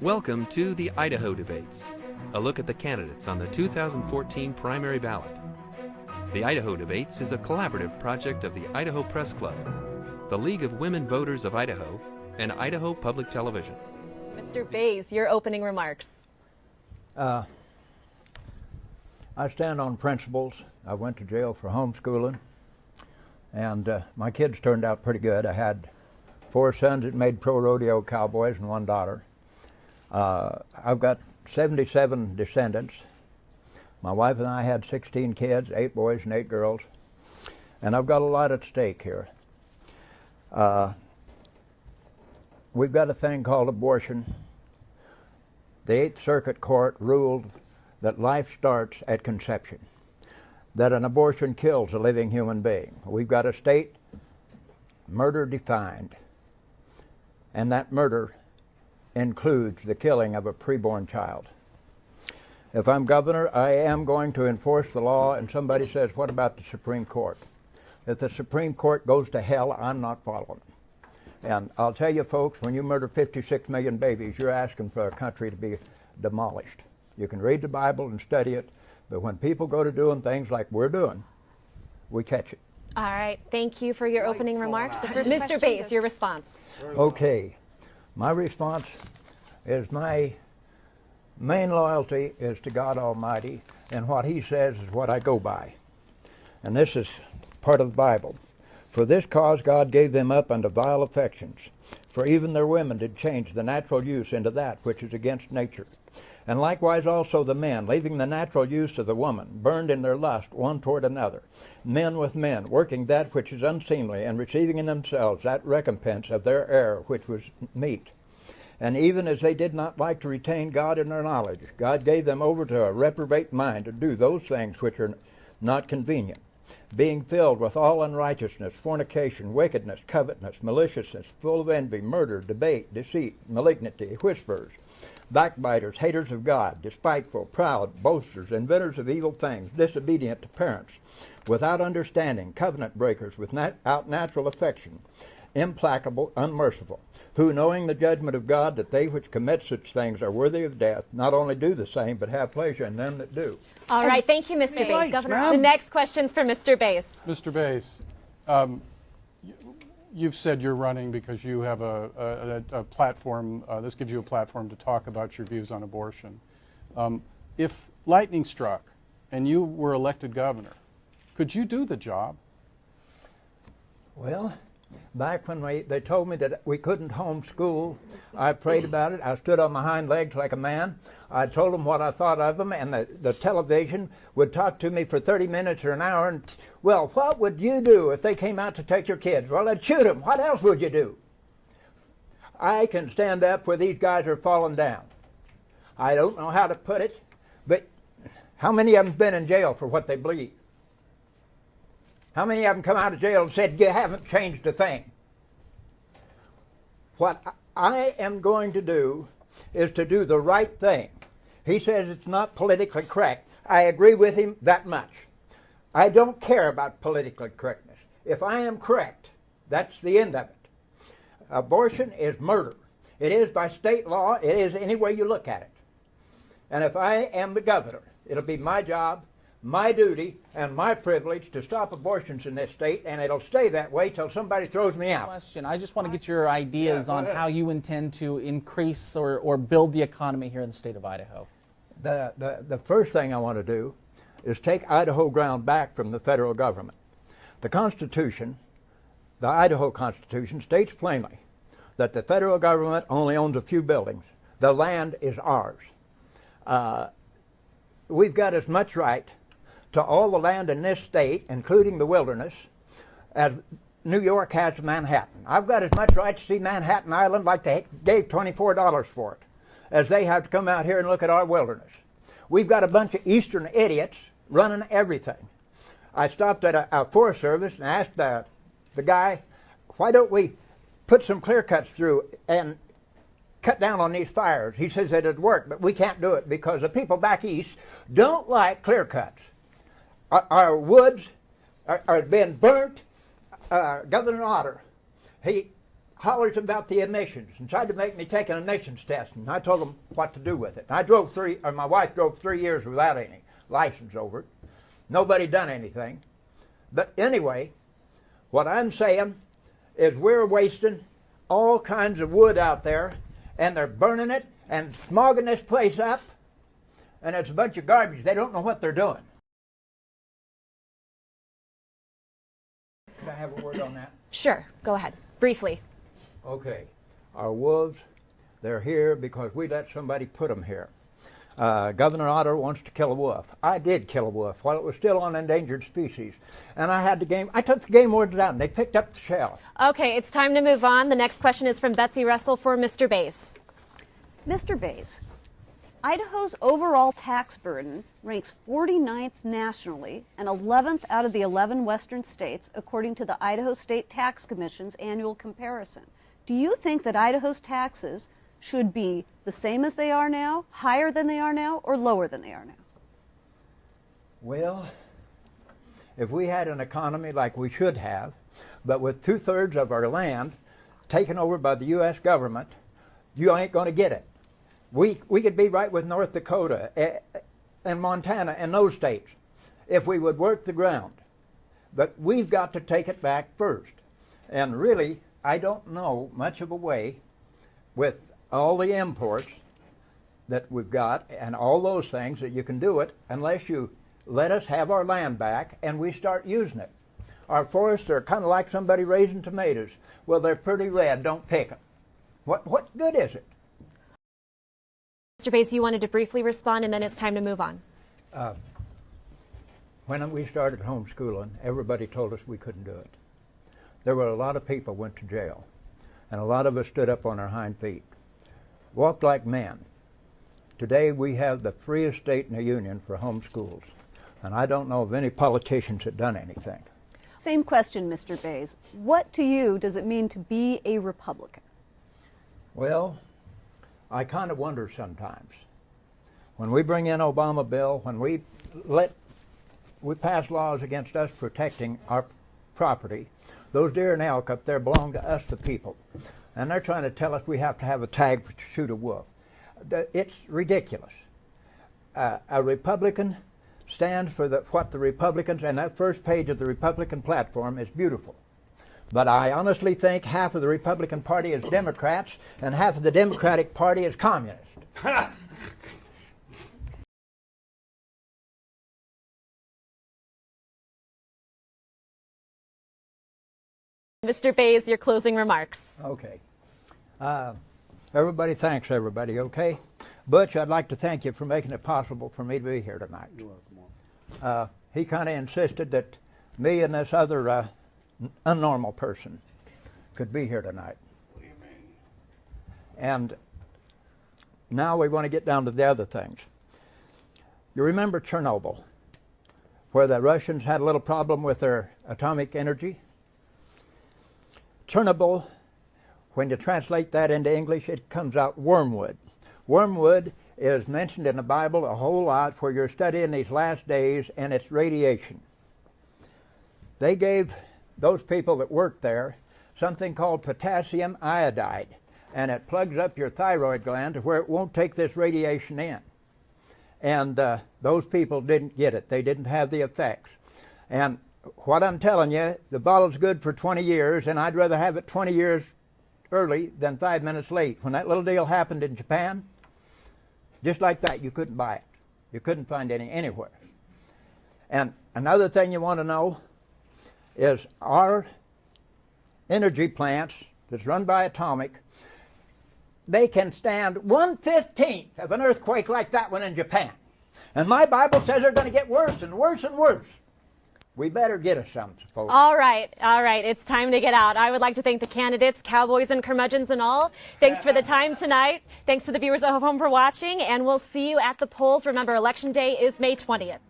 Welcome to the Idaho Debates, a look at the candidates on the 2014 primary ballot. The Idaho Debates is a collaborative project of the Idaho Press Club, the League of Women Voters of Idaho, and Idaho Public Television. Mr. Bays, your opening remarks. I stand on principles. I went to jail for homeschooling, and my kids turned out pretty good. I had 4 sons that made pro rodeo cowboys and 1 daughter. I've got 77 descendants. My wife and I had 16 kids, 8 boys and 8 girls, and I've got a lot at stake here. We've got a thing called abortion. The 8th Circuit Court ruled that life starts at conception, that an abortion kills a living human being. We've got a state murder defined, and that murder includes the killing of a preborn child. If I'm governor, I am going to enforce the law, and somebody says, what about the Supreme Court? If the Supreme Court goes to hell, I'm not following. And I'll tell you folks, when you murder 56 million babies, you're asking for a country to be demolished. You can read the Bible and study it, but when people go to doing things like we're doing, we catch it. All right, thank you for your opening remarks. The first Mr. Bays, your response. Okay, my response is my main loyalty is to God Almighty, and what He says is what I go by. And this is part of the Bible. For this cause God gave them up unto vile affections, for even their women did change the natural use into that which is against nature. And likewise also the men, leaving the natural use of the woman, burned in their lust one toward another, men with men, working that which is unseemly, and receiving in themselves that recompense of their error which was meet. And even as they did not like to retain God in their knowledge, God gave them over to a reprobate mind to do those things which are not convenient, being filled with all unrighteousness, fornication, wickedness, covetousness, maliciousness, full of envy, murder, debate, deceit, malignity, whisperers, backbiters, haters of God, despiteful, proud, boasters, inventors of evil things, disobedient to parents, without understanding, covenant breakers, without natural affection, implacable, unmerciful, who, knowing the judgment of God, that they which commit such things are worthy of death, not only do the same, but have pleasure in them that do. All right, thank you, Mr. Bays. Governor, the next question's for Mr. Bays. Mr. Bays, you've said you're running because you have a platform. This gives you a platform to talk about your views on abortion. If lightning struck and you were elected governor, could you do the job? Well, back when they told me that we couldn't homeschool, I prayed about it. I stood on my hind legs like a man. I told them what I thought of them, and the television would talk to me for 30 minutes or an hour. And, well, what would you do if they came out to take your kids? Well, I'd shoot them. What else would you do? I can stand up where these guys are falling down. I don't know how to put it, but how many of them have been in jail for what they believe? How many of them come out of jail and said, you haven't changed a thing? What I am going to do is to do the right thing. He says it's not politically correct. I agree with him that much. I don't care about politically correctness. If I am correct, that's the end of it. Abortion is murder. It is by state law. It is any way you look at it. And if I am the governor, it'll be my job, my duty, and my privilege to stop abortions in this state, and it'll stay that way till somebody throws me out. Question. I just want to get your ideas on how you intend to increase or build the economy here in the state of Idaho. The first thing I want to do is take Idaho ground back from the federal government. The Constitution, the Idaho Constitution, states plainly that the federal government only owns a few buildings. The land is ours. We've got as much right to all the land in this state, including the wilderness, as New York has to Manhattan. I've got as much right to see Manhattan Island like they gave $24 for it, as they have to come out here and look at our wilderness. We've got a bunch of eastern idiots running everything. I stopped at a Forest Service and asked the guy, why don't we put some clear cuts through and cut down on these fires? He says that it'd work, but we can't do it because the people back east don't like clear cuts. Our woods are being burnt. Governor Otter, hollers about the emissions and tried to make me take an emissions test, and I told them what to do with it. I drove my wife drove 3 years without any license over it. Nobody done anything. But anyway, what I'm saying is we're wasting all kinds of wood out there, and they're burning it and smogging this place up, and it's a bunch of garbage. They don't know what they're doing. Can I have a word on that? Sure, go ahead, briefly. Okay. Our wolves, they're here because we let somebody put them here. Governor Otter wants to kill a wolf. I did kill a wolf while it was still on endangered species. And I took the game wardens out and they picked up the shell. Okay, it's time to move on. The next question is from Betsy Russell for Mr. Bass. Mr. Bass, Idaho's overall tax burden ranks 49th nationally and 11th out of the 11 western states, according to the Idaho State Tax Commission's annual comparison. Do you think that Idaho's taxes should be the same as they are now, higher than they are now, or lower than they are now? Well, if we had an economy like we should have, but with 2/3 of our land taken over by the U.S. government, you ain't going to get it. We could be right with North Dakota and Montana and those states if we would work the ground. But we've got to take it back first. And really, I don't know much of a way with all the imports that we've got and all those things that you can do it unless you let us have our land back and we start using it. Our forests are kind of like somebody raising tomatoes. Well, they're pretty red, don't pick them. What good is it? Mr. Bass, you wanted to briefly respond, and then it's time to move on. When we started homeschooling, everybody told us we couldn't do it. There were a lot of people went to jail, and a lot of us stood up on our hind feet, walked like men. Today we have the freest state in the union for homeschools, and I don't know of any politicians that done anything. Same question, Mr. Bass. What to you does it mean to be a Republican? Well, I kind of wonder sometimes. When we bring in Obama bill, when we pass laws against us protecting our property, those deer and elk up there belong to us, the people. And they're trying to tell us we have to have a tag to shoot a wolf. It's ridiculous. A Republican stands for what the Republicans, and that first page of the Republican platform is beautiful. But I honestly think half of the Republican Party is Democrats and half of the Democratic Party is communist. Mr. Bass, your closing remarks. Okay. Everybody thanks everybody, okay? Butch, I'd like to thank you for making it possible for me to be here tonight. You're welcome. He kind of insisted that me and this other unnormal person could be here tonight. What do you mean? And now we want to get down to the other things. You remember Chernobyl, where the Russians had a little problem with their atomic energy? Chernobyl, when you translate that into English, it comes out wormwood. Wormwood is mentioned in the Bible a whole lot where you're studying these last days, and it's radiation. They gave those people that worked there something called potassium iodide, and it plugs up your thyroid gland to where it won't take this radiation in. And those people didn't get it. They didn't have the effects. And what I'm telling you, the bottle's good for 20 years, and I'd rather have it 20 years early than 5 minutes late. When that little deal happened in Japan, just like that, you couldn't buy it. You couldn't find any anywhere. And another thing you want to know is our energy plants that's run by atomic, they can stand 1/15 of an earthquake like that one in Japan. And my Bible says they're going to get worse and worse and worse. We better get us some, folks. All right. It's time to get out. I would like to thank the candidates, cowboys and curmudgeons and all. Thanks for the time tonight. Thanks to the viewers at home for watching, and we'll see you at the polls. Remember, Election Day is May 20th.